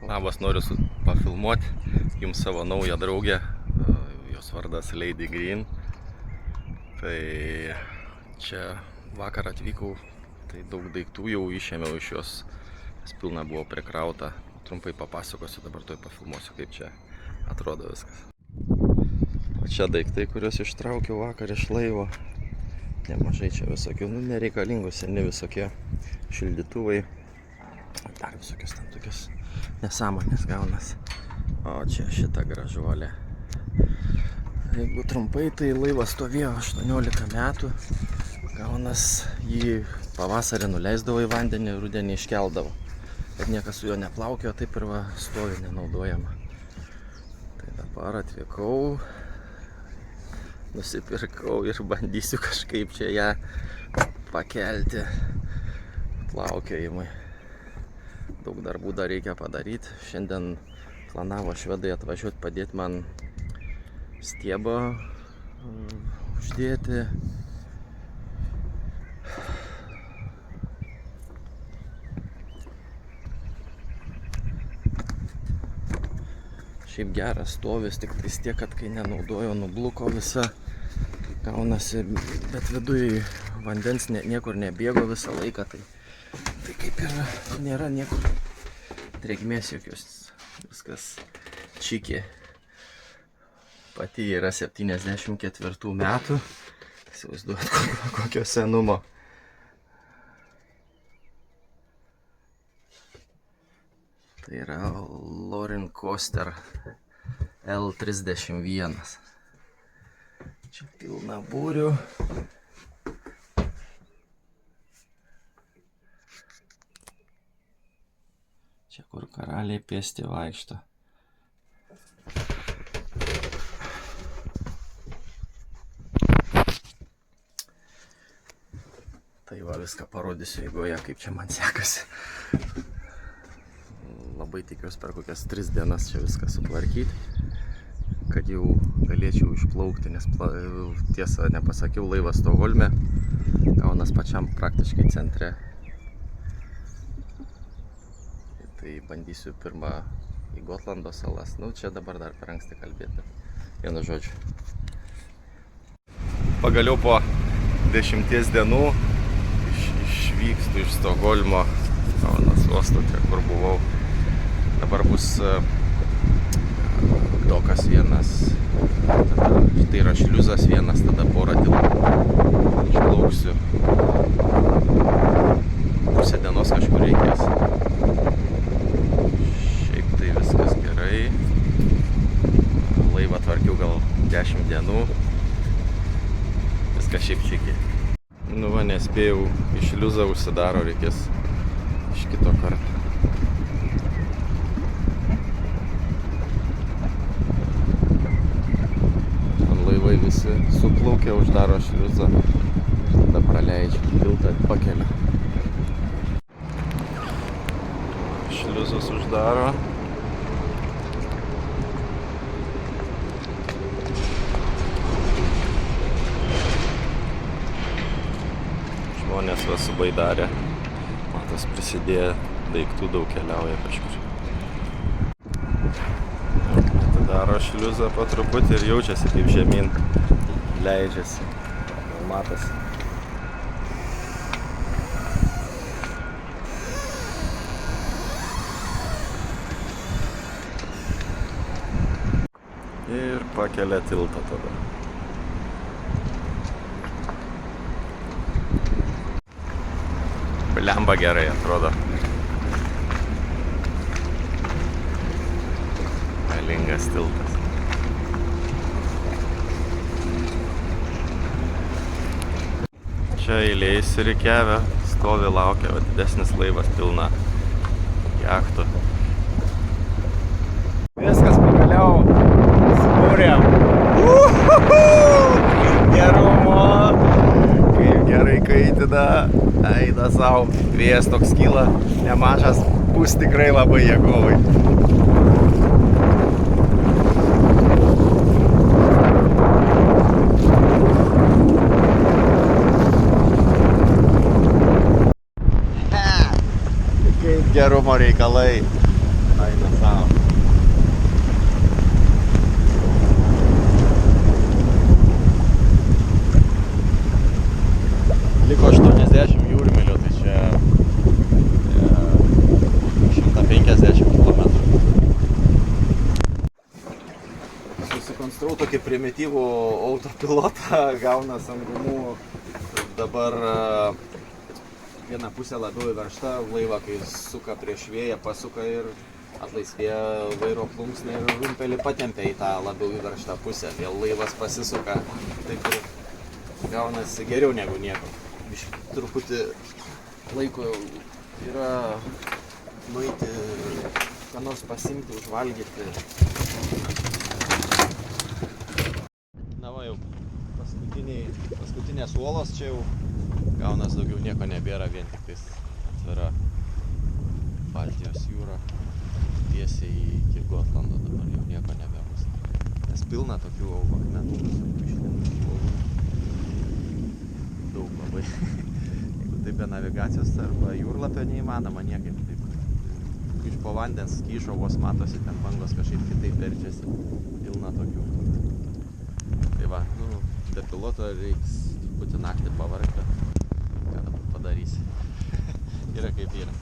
Labas, noriu pafilmuoti jums savo naują draugę, jos vardas Lady Green. Tai čia vakar atvykau, tai daug daiktų jau išėmiau iš jos, nes pilna buvo prikrauta. Trumpai papasakosiu, dabar toj pafilmuosiu, kaip čia atrodo viskas. O čia daiktai, kuriuos ištraukiau vakar iš laivo. Nemažai čia visokių, nereikalingų, seni visokie šildytuvai. Dar visokios ten tokios nesąmonės gaunas. O čia šita gražuolė. Jeigu trumpai, tai laivas stovėjo 18 metų. Gaunas jį pavasarį nuleisdavo į vandenį, rudenį iškeldavo. Bet niekas su juo neplaukėjo, taip ir va stovi nenaudojama. Tai dabar atvykau, nusipirkau ir bandysiu kažkaip čia ją pakelti plaukiojimui. Daug darbų dar reikia padaryti. Šiandien planavo švedai atvažiuoti padėti man stiebą uždėti. Šiaip geras stovis, tik tais tiek, kad kai nenaudojo, nubluko visa. Gaunasi, bet viduj vandens niekur nebėgo visą laiką, tai kaip ir nėra niekur drėgmės jokios, viskas čikė. Pati yra 74 metų, įsivaizduojat kokio senumo. Tai yra Lorin Coaster L31. Čia pilna būrių. Čia kur karaliai pėsti vaikšto. Tai va viską parodysiu eigoje, kaip čia man sekasi. Labai tikiuosi per kokias 3 dienas čia viską sutvarkyti, kad jau galėčiau išplaukti, nes tiesa nepasakiau, laivas Stokholme, gaunas pačiam praktiškai centre. Tai bandysiu pirmą į Gotlando salas. Čia dabar dar per anksti kalbėti, vienu žodžiu. Pagaliau po 10 dienų išvykstu iš Stokholmo, Kaunas uosto, čia kur buvau. Dabar bus dokas vienas, tai yra šliuzas vienas, tada porą tiltų išplauksiu. Pusę dienos kažkur reikės. Šiaip tai viskas gerai. Laivą tvarkiau gal 10 dienų. Viskas šiaip čikiai. Nu va, nespėjau, iš šliuzą užsidaro, reikės iš kito karto. Laivai visi suplaukia, uždaro šliuzą ir tada praleidžia tiltą, pakelia. Šliuzas uždaro. Žmonės va subaidarė. Matos, prisidėję daiktų daug keliauja kažkur. Daro šliuzą po truputį ir jaučiasi kaip žemyn leidžiasi. Matosi. Ir pakelia tiltą tada. Blemba gerai atrodo. Galingas tiltas. Čia eilė įsirikiavę, stovi laukia, didesnis laivas pilna jachtų. Viskas pagaliau sukūrėm. Kaip gerumo, kaip gerai kaitina, eina savo, vėjas toks kyla, nemažas, bus tikrai labai jėgovai. Gerumo reikalai. Eina savo. Liko 80 jūrmilių, tai čia 150 km. Susikonstravau tokį primityvų autopilotą, gaunas ant gumų. Dabar viena pusė labiau įveršta, laivą kai suka prieš vėją, pasuka ir atlaisvėja vairo plunksnė ir rumpelį patempia į tą labiau įverštą pusę. Vėl laivas pasisuka, taip ir gaunasi geriau negu nieko. Truputį laiko yra nueiti, ką nors pasimti, užvalgyti. Na va jau paskutinės uolos čia jau gaunas, daugiau nieko nebėra, vien tik tais atvira Baltijos jūra tiesiai iki Gotlando, dabar jau nieko nebebus. Nes pilna tokių akmenų, daug labai. Jeigu taip be navigacijos arba jūrlapio neįmanoma niekaip taip. Iš po vandens kyšo vos matosi, ten bangos kažkaip kitaip verčiasi, pilna tokių. Tai va, be piloto reiks truputį naktį pavargti, ką dabar padarysi. Yra kaip yra.